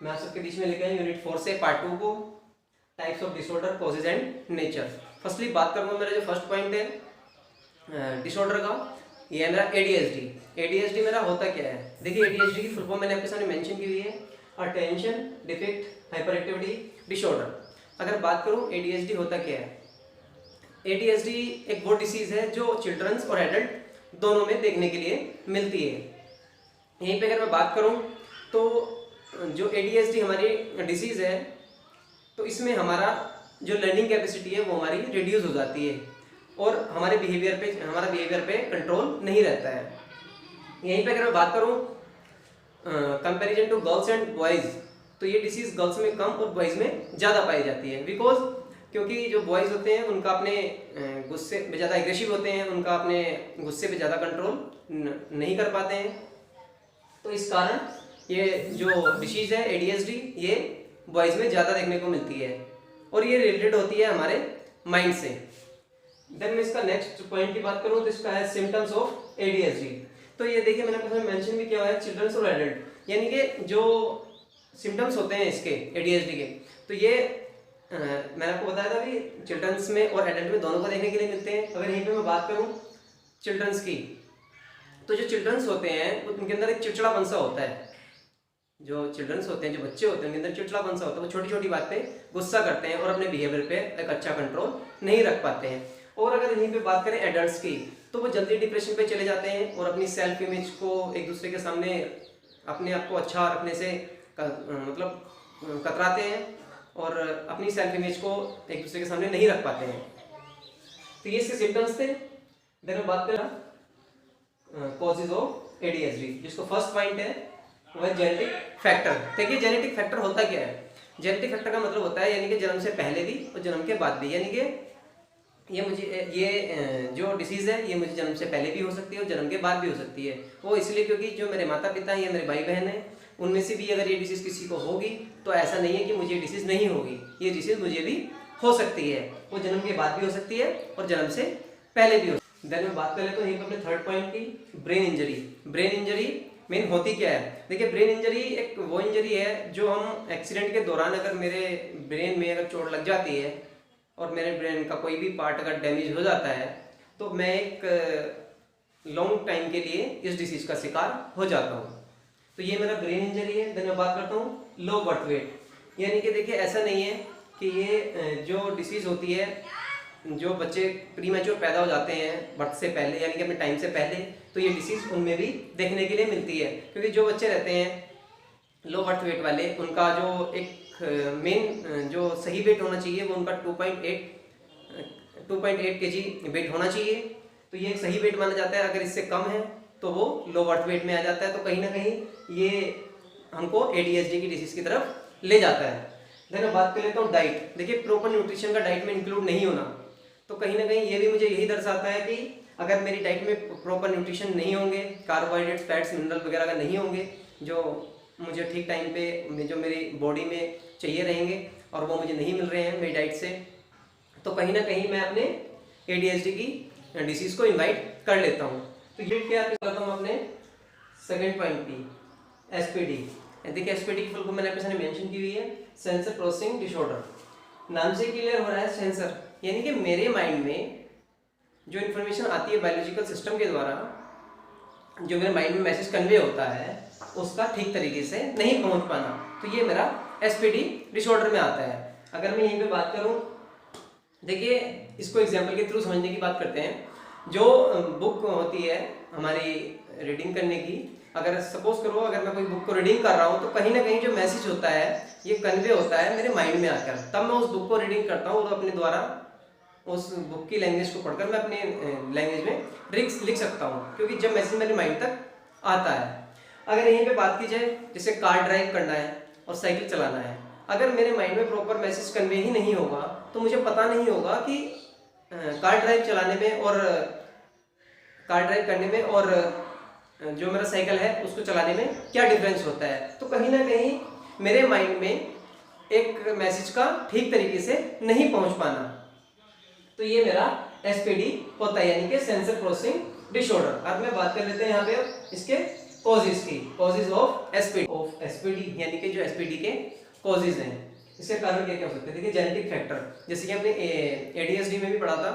मैं आप सबके बीच में लेके आया यूनिट 4 से पार्ट 2 को, types of disorder, causes and nature. Firstly बात करूंगा मेरा जो फर्स्ट पॉइंट है डिसऑर्डर का, ये है मेरा एडीएचडी। एडीएचडी मेरा होता क्या है? देखिए एडीएचडी की फुल फॉर्म मैंने आपके सामने मेंशन की हुई है, attention deficit hyper activity disorder. अगर बात करूं एडीएचडी होता क्या है, एडीएचडी एक वो डिसीज है जो चिल्ड्रंस और एडल्ट दोनों में देखने के लिए मिलती है। यहीं पे अगर मैं बात करूं तो जो एडीएचडी हमारी डिसीज है तो इसमें हमारा जो लर्निंग कैपेसिटी है वो हमारी रिड्यूस हो जाती है और हमारे हमारा बिहेवियर पे कंट्रोल नहीं रहता है। यहीं पे अगर मैं बात करूं comparison to girls and boys, तो ये डिसीज गर्ल्स में कम और बॉयज़ में ज़्यादा पाई जाती है। बिकॉज क्योंकि जो बॉयज़ होते हैं उनका अपने गुस्से में ज़्यादा एग्रेसिव होते हैं, उनका अपने गुस्से पे ज़्यादा कंट्रोल नहीं कर पाते हैं, तो इस कारण ये जो डिसीज है एडीएचडी ये बॉयज़ में ज़्यादा देखने को मिलती है और ये रिलेटेड होती है हमारे माइंड से। देन मैं इसका नेक्स्ट पॉइंट की बात करूं तो इसका है सिम्टम्स ऑफ एडीएचडी। तो ये देखिए मैंने आपको मेंशन भी किया हुआ है चिल्ड्रंस और एडल्ट, यानी कि जो सिम्टम्स होते हैं इसके एडीएचडी के, तो ये मैंने आपको बताया था कि चिल्ड्रंस में और एडल्ट में दोनों को देखने के लिए मिलते हैं। अगर यहीं पे मैं बात करूं चिल्ड्रंस की, तो जो चिल्ड्रंस होते हैं उनके अंदर एक चिड़चिड़ापन सा होता है। जो चिल्ड्रंस होते हैं, जो बच्चे होते हैं, उनके अंदर चिड़चिड़ापन सा होता है, वो छोटी छोटी बात पे गुस्सा करते हैं और अपने बिहेवियर पे एक अच्छा कंट्रोल नहीं रख पाते हैं। और अगर यहीं पे बात करें एडल्ट्स की, तो वो जल्दी डिप्रेशन पे चले जाते हैं और अपनी सेल्फ इमेज को एक दूसरे के सामने अपने आप को अच्छा रखने से मतलब कतराते हैं और अपनी सेल्फ इमेज को एक दूसरे के सामने नहीं रख पाते हैं। तो ये इसके सिम्टम्स थे। देन मैं बात करें कॉजेज ऑफ एडीएचडी, जिसको फर्स्ट पॉइंट है वह जेनेटिक फैक्टर। देखिए जेनेटिक फैक्टर होता क्या है? जेनेटिक फैक्टर का मतलब होता है यानी कि जन्म से पहले भी और जन्म के बाद भी, यानी कि ये जो डिसीज़ है ये मुझे जन्म से पहले भी हो सकती है और जन्म के बाद भी हो सकती है। वो इसलिए क्योंकि जो मेरे माता पिता हैं या मेरे भाई बहन हैं, उनमें से भी अगर ये डिसीज़ किसी को होगी तो ऐसा नहीं है कि मुझे डिसीज़ नहीं होगी, ये डिसीज़ मुझे भी हो सकती है। वो जन्म के बाद भी हो सकती है और जन्म से पहले भी हो सकती है। देन मैं बात कर लेता हूँ यहीं पर अपने थर्ड पॉइंट की, brain injury. Brain injury main होती क्या है? देखिए ब्रेन इंजरी एक वो इंजरी है जो हम एक्सीडेंट के दौरान अगर मेरे ब्रेन में अगर चोट लग जाती है और मेरे ब्रेन का कोई भी पार्ट अगर डैमेज हो जाता है तो मैं एक लॉन्ग टाइम के लिए इस डिसीज का शिकार हो जाता हूँ। तो ये मेरा ब्रेन इंजरी है। देन मैं बात करता हूँ लो बर्थ वेट, यानी कि देखिए ऐसा नहीं है कि ये जो डिसीज़ होती है, जो बच्चे प्रीमैच्योर पैदा हो जाते हैं बर्थ से पहले यानी कि अपने टाइम से पहले, तो ये डिसीज़ उनमें भी देखने के लिए मिलती है। क्योंकि जो बच्चे रहते हैं लो बर्थ वेट वाले, उनका जो एक मेन जो सही वेट होना चाहिए वो उनका 2.8 kg वेट होना चाहिए। तो ये एक सही वेट माना जाता है। अगर इससे कम है तो वो लो बर्थ वेट में आ जाता है। तो कहीं ना कहीं ये हमको एडीएचडी की डिसीज़ की तरफ ले जाता है। देन बात कर लेता हूँ डाइट। देखिए प्रॉपर न्यूट्रिशन का डाइट में इंक्लूड नहीं होना, तो कहीं ना कहीं ये भी मुझे यही दर्शाता है कि अगर मेरी डाइट में प्रॉपर न्यूट्रिशन नहीं होंगे, कार्बोहाइड्रेट्स, फैट्स, मिनरल वगैरह अगर नहीं होंगे जो मुझे ठीक टाइम पे जो मेरी बॉडी में चाहिए रहेंगे और वो मुझे नहीं मिल रहे हैं मेरी डाइट से, तो कहीं ना कहीं मैं अपने एडीएचडी की डिसीज़ को इन्वाइट कर लेता हूँ। तो ये क्या करता हूँ अपने सेकेंड पॉइंट की, एसपीडी। देखिए एसपीडी की फुल फॉर्म मैंने आपके सामने मेंशन की हुई है, सेंसर प्रोसेसिंग डिसऑर्डर। नाम से क्लियर हो रहा है सेंसर, यानी कि मेरे माइंड में जो इन्फॉर्मेशन आती है बायोलॉजिकल सिस्टम के द्वारा, जो मेरे माइंड में मैसेज कन्वे होता है उसका ठीक तरीके से नहीं पहुंच पाना, तो ये मेरा एसपीडी डिसऑर्डर में आता है। अगर मैं यहीं पे बात करूं, देखिए इसको एग्जांपल के थ्रू समझने की बात करते हैं। जो बुक होती है हमारी रीडिंग करने की, अगर सपोज करो अगर मैं कोई बुक को रीडिंग कर रहा हूँ तो कहीं ना कहीं जो मैसेज होता है ये कन्वे होता है मेरे माइंड में आकर, तब मैं उस बुक को रीडिंग करता हूँ और अपने द्वारा उस बुक की लैंग्वेज को पढ़कर मैं अपने लैंग्वेज में लिख सकता हूँ, क्योंकि जब मैसेज मेरे माइंड तक आता है। अगर यहीं पे बात की जाए जैसे कार ड्राइव करना है और साइकिल चलाना है, अगर मेरे माइंड में प्रॉपर मैसेज कन्वे ही नहीं होगा तो मुझे पता नहीं होगा कि कार ड्राइव चलाने में और कार ड्राइव करने में और जो मेरा साइकिल है उसको चलाने में क्या डिफरेंस होता है। तो कहीं ना कहीं मेरे माइंड में एक मैसेज का ठीक तरीके से नहीं पहुंच पाना, तो ये मेरा एसपीडी होता है, यानी कि सेंसर प्रोसेसिंग डिसऑर्डर। अब मैं बात कर लेते हैं यहाँ पे इसके कॉजेज की, कॉजेज ऑफ एसपीडी यानी कि जो एसपीडी के कॉजेज हैं, इसके कारण क्या क्या हो सकते हैं। देखिए जेनेटिक फैक्टर, जैसे कि आपने एडीएसडी में भी पढ़ा था,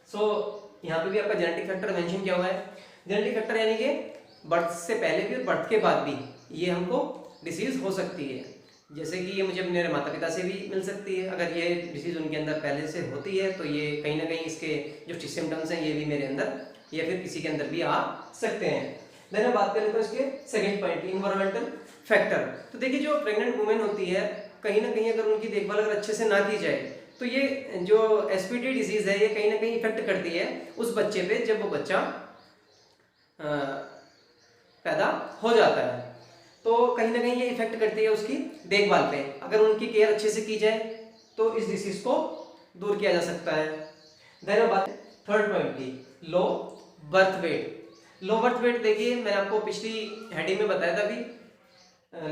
सो यहाँ पे भी आपका जेनेटिक फैक्टर मेंशन किया हुआ है। जेनेटिक फैक्टर यानी कि बर्थ से पहले भी और बर्थ के बाद भी ये हमको डिसीज हो सकती है। जैसे कि ये मुझे मेरे माता पिता से भी मिल सकती है, अगर ये डिसीज उनके अंदर पहले से होती है तो ये कहीं ना कहीं इसके जो सिम्टम्स हैं ये भी मेरे अंदर या फिर किसी के अंदर भी आ सकते हैं। देन अब बात करें तो इसके सेकंड पॉइंट इन्वायरमेंटल फैक्टर। तो देखिए जो प्रेग्नेंट वुमेन होती है, कहीं ना कहीं अगर उनकी देखभाल अगर अच्छे से ना की जाए तो ये जो एसपीडी डिजीज है ये कहीं ना कहीं इफेक्ट करती है उस बच्चे पे जब वो बच्चा पैदा हो जाता है। तो कहीं ना कहीं ये इफेक्ट करती है उसकी देखभाल पे। अगर उनकी केयर अच्छे से की जाए तो इस डिसीज को दूर किया जा सकता है। देन बात थर्ड पॉइंट की, low birth weight. Low birth weight देखिए मैंने आपको पिछली हेडिंग में बताया था भी,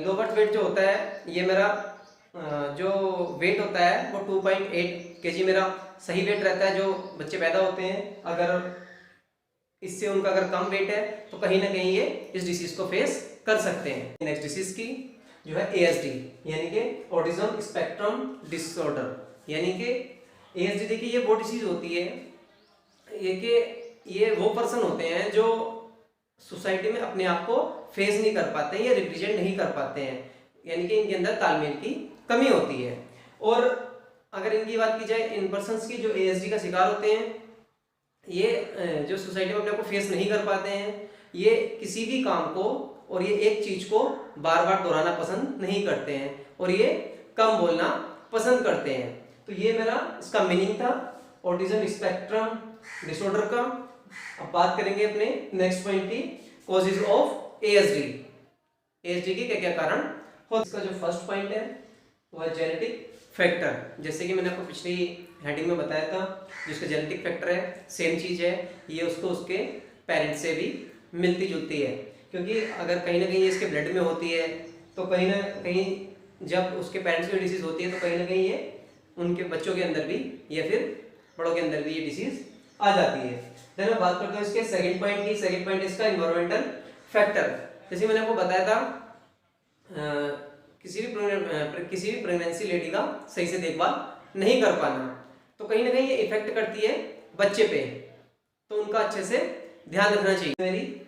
लो बर्थ वेट जो होता है ये मेरा जो वेट होता है वो 2.8 kg मेरा सही वेट रहता है जो बच्चे पैदा होते हैं। अगर इससे उनका अगर कम वेट है तो कहीं ना कहीं ये इस डिसीज को फेस कर सकते हैं। नेक्स्ट डिसीज की जो है एएसडी यानी कि ऑटिज्म स्पेक्ट्रम डिसऑर्डर, यानी कि एएसडी देखिए ये वो डिसीज होती है ये कि ये वो पर्सन होते हैं जो सोसाइटी में अपने आप को फेस नहीं कर पाते हैं या रिप्रेजेंट नहीं कर पाते हैं, यानी कि इनके अंदर तालमेल की कमी होती है। और अगर इनकी बात की जाए इन पर्सन्स की जो एएसडी का शिकार होते हैं, ये जो सोसाइटी में अपने को फेस नहीं कर पाते हैं, ये किसी भी काम को और ये एक चीज को बार बार दोहराना पसंद नहीं करते हैं और ये कम बोलना पसंद करते हैं। तो ये मेरा इसका मीनिंग था ऑटिज्म स्पेक्ट्रम डिसऑर्डर का। अब बात करेंगे अपने नेक्स्ट पॉइंट की, कॉजेज ऑफ एएसडी। एएसडी के क्या क्या कारण हो। इसका जो फर्स्ट पॉइंट है वो है जेनेटिक फैक्टर। जैसे कि मैंने आपको पिछली हेडिंग में बताया था, जिसका जेनेटिक फैक्टर है सेम चीज है, ये उसको उसके पेरेंट्स से भी मिलती जुलती है। क्योंकि अगर कहीं ना कहीं इसके ब्लड में होती है तो कहीं ना कहीं जब उसके पेरेंट्स में डिसीज होती है तो कहीं ना कहीं ये उनके बच्चों के अंदर भी या फिर बड़ों के अंदर भी ये डिसीज आ जाती है। देन मैं बात करता हूँ इसके सेकंड पॉइंट की। सेकंड पॉइंट इसका एनवायरमेंटल फैक्टर। जैसे मैंने आपको बताया था किसी भी प्रेगनेंसी लेडी का सही से देखभाल नहीं कर पाना, तो कहीं ना कहीं ये इफेक्ट करती है बच्चे पे, तो उनका अच्छे से ध्यान रखना चाहिए। मेरी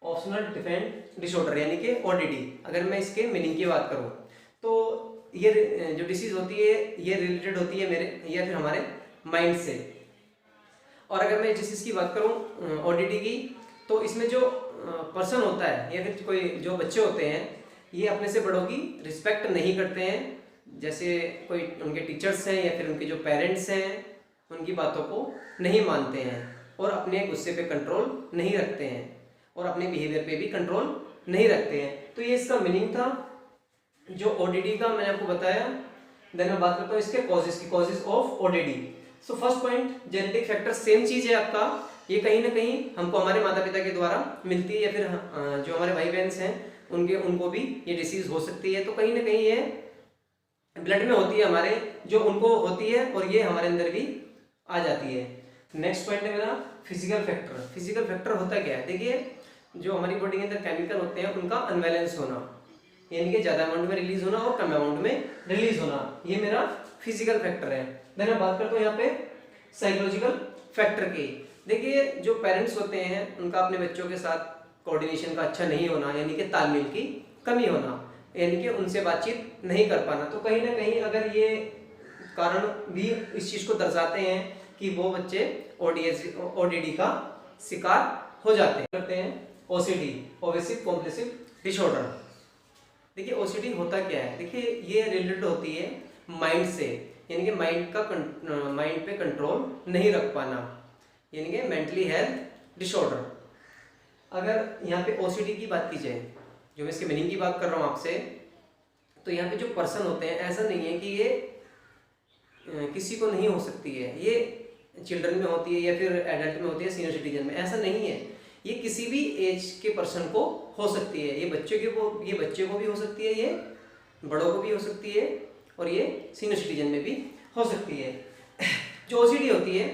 ऑप्शनल डिफेंट डिसऑर्डर यानी कि ओडीडी, अगर मैं इसके मीनिंग की बात करूं तो ये जो डिसीज होती है ये रिलेटेड होती है मेरे या फिर हमारे माइंड से। और अगर मैं डिसीज की बात करूं ओडीडी की, तो इसमें जो पर्सन होता है या फिर कोई जो बच्चे होते हैं ये अपने से बड़ों की रिस्पेक्ट नहीं करते हैं। जैसे कोई उनके टीचर्स हैं या फिर उनके जो पेरेंट्स हैं उनकी बातों को नहीं मानते हैं और अपने गुस्से पे कंट्रोल नहीं रखते हैं और अपने बिहेवियर पे भी कंट्रोल नहीं रखते हैं। तो ये इसका मीनिंग था जो ओडीडी का मैंने आपको बताया। देन मैं बात करता हूँ इसके कॉजेज की, causes of ODD. So first point genetic factor same चीज है आपका, ये कहीं ना कहीं हमको हमारे माता पिता के द्वारा मिलती है या फिर जो हमारे भाई बहन हैं उनको भी ये डिसीज हो सकती है। तो कहीं ना कहीं ये ब्लड में होती है हमारे, जो उनको होती है और ये हमारे अंदर भी आ जाती है। नेक्स्ट पॉइंट है मेरा फिजिकल फैक्टर। फिजिकल फैक्टर होता क्या है, देखिए जो हमारी बॉडी के अंदर केमिकल होते हैं उनका अनबैलेंस होना, यानी कि ज्यादा अमाउंट में रिलीज होना और कम अमाउंट में रिलीज होना, ये मेरा फिजिकल फैक्टर है। देन मैं बात करता हूँ यहाँ पे साइकोलॉजिकल फैक्टर की। देखिए जो पेरेंट्स होते हैं उनका अपने बच्चों के साथ कोऑर्डिनेशन का अच्छा नहीं होना, यानी कि तालमेल की कमी होना, यानी कि उनसे बातचीत नहीं कर पाना। तो कहीं ना कहीं अगर ये कारण भी इस चीज को दर्शाते हैं कि वो बच्चे ओडीडी का शिकार हो जाते हैं। करते हैं ओसीडी, ऑब्सेसिव कंपल्सिव डिसऑर्डर। देखिए ओसीडी होता क्या है, देखिए ये रिलेटेड होती है माइंड से, यानी कि माइंड पे कंट्रोल नहीं रख पाना, यानी कि मेंटली हेल्थ डिसऑर्डर। अगर यहाँ पे ओसीडी की बात की जाए, जो मैं इसके मीनिंग की बात कर रहा हूँ आपसे, तो यहाँ पे जो पर्सन होते हैं ऐसा नहीं है कि ये किसी को नहीं हो सकती है, ये चिल्ड्रन में होती है या फिर एडल्ट में होती है, सीनियर सिटीजन में, ऐसा नहीं है। ये किसी भी एज के पर्सन को हो सकती है। ये बच्चे को भी हो सकती है, ये बड़ों को भी हो सकती है और ये सीनियर सिटीजन में भी हो सकती है। जो ओसीडी होती है,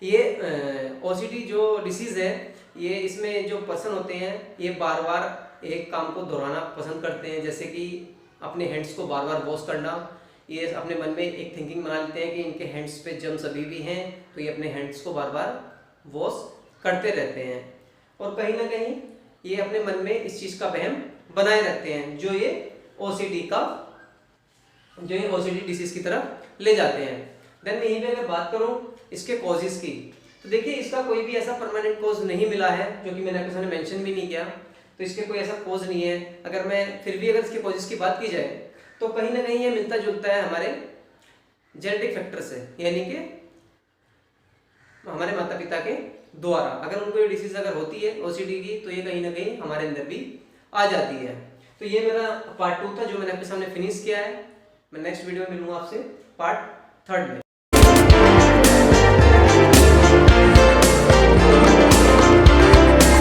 ये ओसीडी जो डिसीज है ये इसमें जो पर्सन होते हैं ये बार बार एक काम को दोहराना पसंद करते हैं, जैसे कि अपने हैंड्स को बार बार वॉश करना। ये अपने मन में एक थिंकिंग बना लेते हैं कि इनके हैंड्स पे जर्म्स अभी भी हैं, तो ये अपने हैंड्स को बार बार वॉश करते रहते हैं। और कहीं ना कहीं ये अपने मन में इस चीज़ का वहम बनाए रखते हैं, जो ये ओसीडी डिसीज की तरफ ले जाते हैं। देन मैं यहीं पे अगर बात करूं इसके कॉजेज की, तो देखिए इसका कोई भी ऐसा परमानेंट कॉज नहीं मिला है, जो कि मैंने आपके सामने मेंशन भी नहीं किया। तो इसके कोई ऐसा कॉज नहीं है। अगर मैं फिर भी अगर इसके कॉजेज की बात की जाए तो कहीं ना कहीं ये मिलता जुलता है हमारे जेनेटिक फैक्टर से, यानी कि हमारे माता पिता के द्वारा अगर उनको ये डिसीज अगर होती है ओसीडी की, तो ये कहीं ना कहीं हमारे अंदर भी आ जाती है। तो ये मेरा पार्ट 2 था जो मैंने आपके सामने फिनिश किया है। मैं नेक्स्ट वीडियो में मिलूंगा आपसे पार्ट 3 में।